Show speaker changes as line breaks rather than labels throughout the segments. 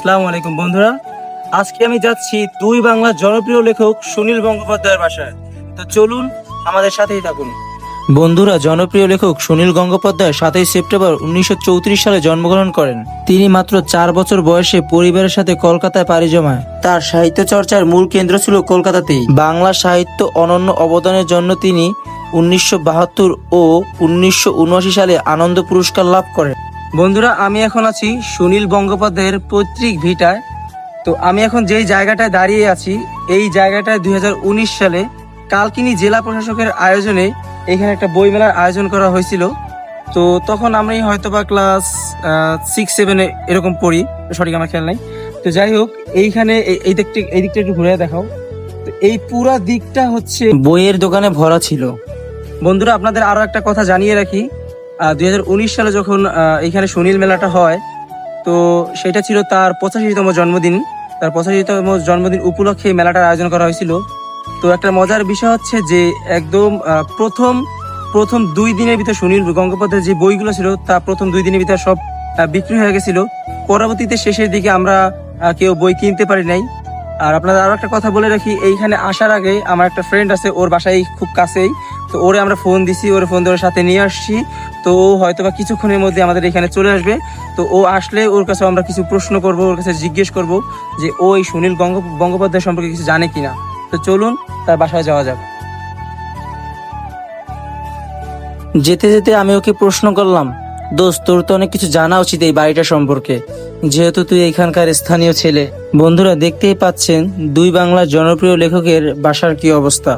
আসসালামু আলাইকুম বন্ধুরা। আজকে আমি যাচ্ছি দুই বাংলার জনপ্রিয় লেখক সুনীল গঙ্গোপাধ্যায়ের বাসায়। তো চলুন আমাদের সাথেই থাকুন। বন্ধুরা, জনপ্রিয় লেখক সুনীল গঙ্গোপাধ্যায় 7ই সেপ্টেম্বর 1934 সালে জন্মগ্রহণ করেন। তিনি মাত্র 4 বছর বয়সে পরিবারের সাথে কলকাতায় পাড়ি জমায়। তার সাহিত্য চর্চার মূল কেন্দ্র ছিল কলকাতাতেই। বাংলা সাহিত্য অনন্য অবদানের জন্য তিনি 1972 ও 1979 সালে আনন্দ পুরস্কার লাভ করেন। বন্ধুরা, আমি এখন আছি সুনীল গঙ্গোপাধ্যায়ের পৈতৃক ভিটায়। তো আমি এখন যেই জায়গাটায় দাঁড়িয়ে আছি, এই জায়গাটায় 2019 সালে কালকিনি জেলা প্রশাসকের আয়োজনে এখানে একটা বইমেলার আয়োজন করা হয়েছিল। তো তখন আমি হয়তোবা ক্লাস 6-7 এরকম পড়ি, সঠিক আমার খেয়াল নাই। তো যাই হোক, এইখানে এই দিকটা একটু ঘুরে দেখাও। তো এই পুরা দিকটা হচ্ছে বইয়ের দোকানে ভরা ছিল। বন্ধুরা, আপনাদের আরো একটা কথা জানিয়ে রাখি, 2019 সালে যখন এখানে সুনীল মেলাটা হয়, তো সেটা ছিল তার 85তম জন্মদিন। তার 85তম জন্মদিন উপলক্ষে মেলাটার আয়োজন করা হয়েছিল। তো একটা মজার বিষয় হচ্ছে যে একদম প্রথম 2 দিনের ভিতরে সুনীল গঙ্গোপাধ্যায়ের যে বইগুলো ছিল তা প্রথম 2 দিনের ভিতরে সব বিক্রি হয়ে গেছিল। পরবর্তীতে শেষের দিকে আমরা কেউ বই কিনতে পারি নাই। আর আপনাদের আরো একটা কথা বলে রাখি, এইখানে আসার আগে আমার একটা ফ্রেন্ড আছে, ওর বাসায় খুব কাছেই। তো ওরে আমরা ফোন দিছি, ওর ফোন দিয়ে ওর সাথে নিয়ে আসছি। তো ও হয়তোবা কিছুক্ষণের মধ্যে আমাদের এখানে চলে আসবে। তো ও আসলে ওর কাছে আমরা কিছু প্রশ্ন করব, ওর কাছে জিজ্ঞেস করব যে ও এই সুনীল গঙ্গোপাধ্যায় সম্পর্কে কিছু জানে কিনা। তো চলুন তার বাসায় যাওয়া যাক। যেতে যেতে আমি ওকে প্রশ্ন করলাম, দোস্ত, তোর তো অনেক কিছু জানা উচিত এই বাড়িটা সম্পর্কে, যেহেতু তুই এখানকার স্থানীয় ছেলে। বন্ধুরা, দেখতেই পাচ্ছেন দুই বাংলার জনপ্রিয় লেখকের বাসার কি অবস্থা।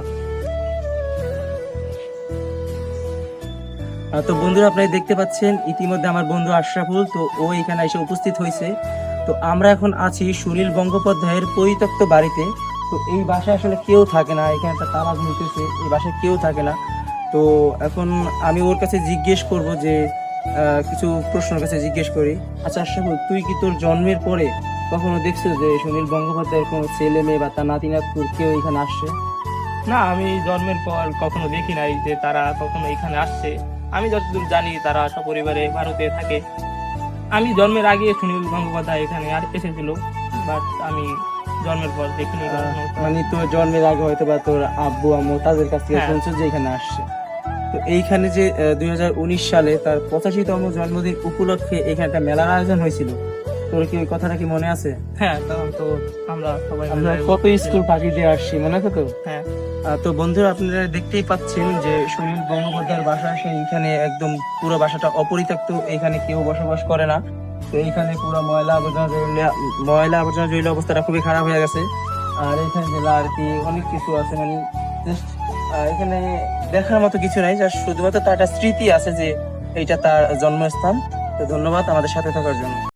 তো বন্ধুরা, আপনারা দেখতে পাচ্ছেন ইতিমধ্যে আমার বন্ধু আশরাফুল, তো ও এখানে এসে উপস্থিত হয়েছে। তো আমরা এখন আছি সুনীল গঙ্গোপাধ্যায়ের পরিত্যক্ত বাড়িতে। তো এই বাসায় আসলে কেউ থাকে না, এখানে একটা তালা ঝুলতেছে, এই বাসায় কেউ থাকে না। তো এখন আমি ওর কাছে জিজ্ঞেস করব যে কিছু প্রশ্নের কাছে জিজ্ঞেস করি। আচ্ছা আশরাফুল, তুই কি তোর জন্মের পরে কখনো দেখছিস যে সুনীল গঙ্গোপাধ্যায়ের কোনো ছেলে মেয়ে বা তার নাতি নাতকুর কেউ এখানে আসছে?
না, আমি জন্মের পর কখনো দেখি নাই যে তারা কখনো এখানে আসছে। আমি যতদূর জানি তারা সপরিবারে ভারতে থাকে। আমি জন্মের আগে সুনীল গঙ্গোপাধ্যায় এখানে এসেছিল, বাট আমি জন্মের পর দেখিনি কখনো।
মানে তোর জন্মের আগে হয়তো বা তোর আব্বু আম্মু তাদের কাছ থেকে
হ্যাঁ।
শুনছো যে এখানে আসছে। তো এইখানে যে 2019 সালে তার 85তম জন্মদিন উপলক্ষে এখানে একটা মেলার আয়োজন হয়েছিল, তোর কি ওই কথাটা কি মনে আছে?
হ্যাঁ, তখন তো আমরা সবাই
আমরা
মিলে
কত স্কুল ফাঁকি দিয়ে আসছি, মনে আছে তো?
হ্যাঁ।
তো বন্ধুরা, আপনারা দেখতেই পাচ্ছেন যে সুনীল গঙ্গোপাধ্যায়ের বাসা এইখানে একদম পুরো বাসাটা অপরিত্যক্ত, এখানে কেউ বসবাস করে না। তো এইখানে পুরো ময়লা আবর্জনা জৈল অবস্থাটা খুবই খারাপ হয়ে গেছে। আর এখানে জেলা আর কি অনেক কিছু আছে, মানে জাস্ট এখানে দেখার মতো কিছু নাই, জাস্ট শুধুমাত্র তার একটা স্মৃতি আছে যে এইটা তার জন্মস্থান। তো ধন্যবাদ আমাদের সাথে থাকার জন্য।